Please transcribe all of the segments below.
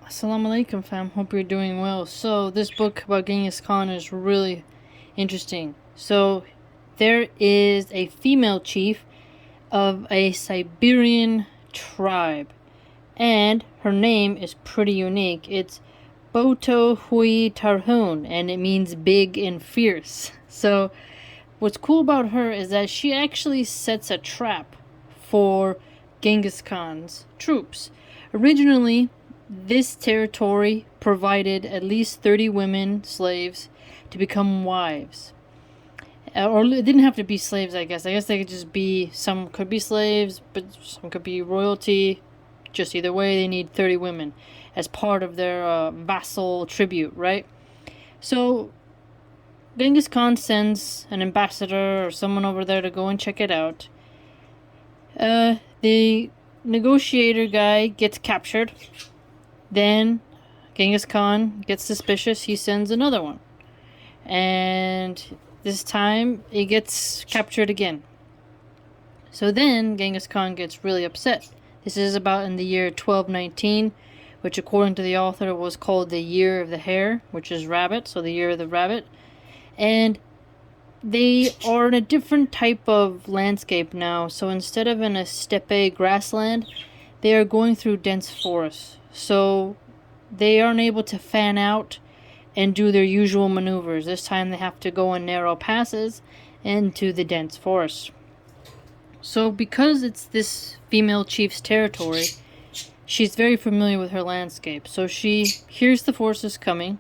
Assalamu alaikum fam, hope you're doing well. So this book about Genghis Khan is really interesting. So there is a female chief of a Siberian tribe, and her name is pretty unique. It's Botohui-tarhun, and it means big and fierce. So what's cool about her is that she actually sets a trap for Genghis Khan's troops. Originally, this territory provided at least 30 women slaves to become wives. Or it didn't have to be slaves, I guess. I guess they could just be, some could be slaves, but some could be royalty. Just either way, they need 30 women as part of their vassal tribute, right? So Genghis Khan sends an ambassador or someone over there to go and check it out. The negotiator guy gets captured. Then Genghis Khan gets suspicious. He sends another one. And this time it gets captured again. So then Genghis Khan gets really upset. This is about in the year 1219, which according to the author was called the Year of the Hare, which is rabbit, so the Year of the Rabbit. And they are in a different type of landscape now. So instead of in a steppe grassland, they are going through dense forests. So they aren't able to fan out and do their usual maneuvers. This time they have to go in narrow passes into the dense forest. So because it's this female chief's territory, she's very familiar with her landscape. So she hears the forces coming,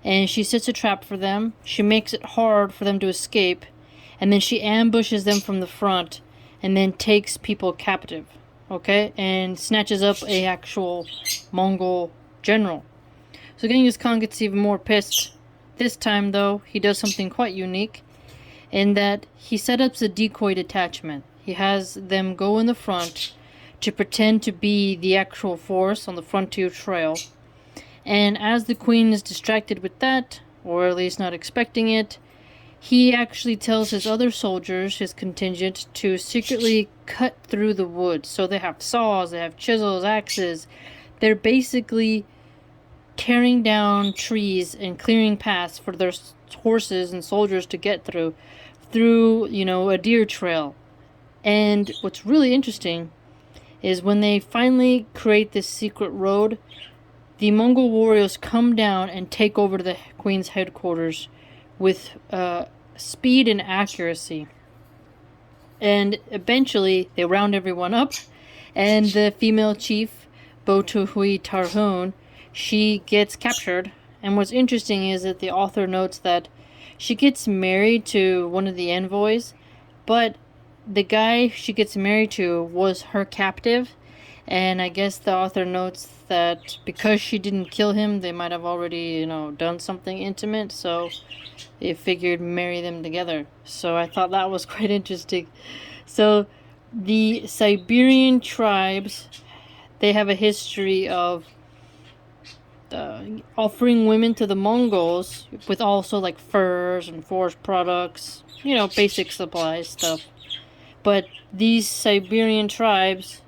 and she sets a trap for them. She makes it hard for them to escape, and then she ambushes them from the front and then takes people captive. Okay, and snatches up a actual Mongol general. So Genghis Khan gets even more pissed. This time, though, he does something quite unique in that he set up a decoy detachment. He has them go in the front to pretend to be the actual force on the frontier trail. And as the queen is distracted with that, or at least not expecting it, he actually tells his other soldiers, his contingent, to secretly cut through the woods. So they have saws, they have chisels, axes. They're basically tearing down trees and clearing paths for their horses and soldiers to get through, a deer trail. And what's really interesting is when they finally create this secret road, the Mongol warriors come down and take over the queen's headquarters with speed and accuracy. And eventually they round everyone up, and the female chief, Botohui-tarhun, she gets captured. And what's interesting is that the author notes that she gets married to one of the envoys, but the guy she gets married to was her captive. And I guess the author notes that because she didn't kill him, they might have already, done something intimate. So they figured marry them together. So I thought that was quite interesting. So the Siberian tribes, they have a history of offering women to the Mongols with also like furs and forest products, basic supplies stuff. But these Siberian tribes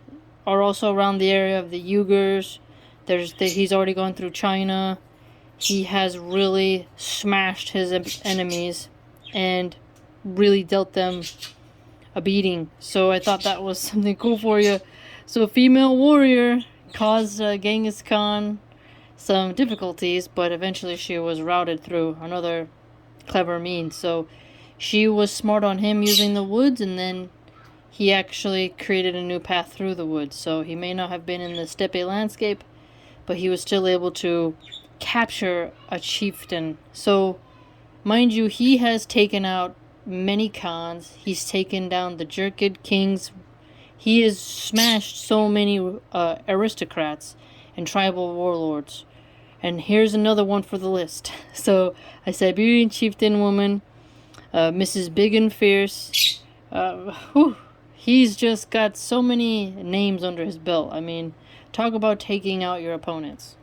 are also around the area of the Uyghurs. He's already gone through China. He has really smashed his enemies and really dealt them a beating. So I thought that was something cool for you. So a female warrior caused Genghis Khan some difficulties, but eventually she was routed through another clever means. So she was smart on him using the woods, and then he actually created a new path through the woods. So he may not have been in the steppe landscape, but he was still able to capture a chieftain. So, mind you, he has taken out many Khans. He's taken down the Jerkid kings. He has smashed so many aristocrats and tribal warlords. And here's another one for the list. So, a Siberian chieftain woman, Mrs. Big and Fierce. He's just got so many names under his belt. I mean, talk about taking out your opponents.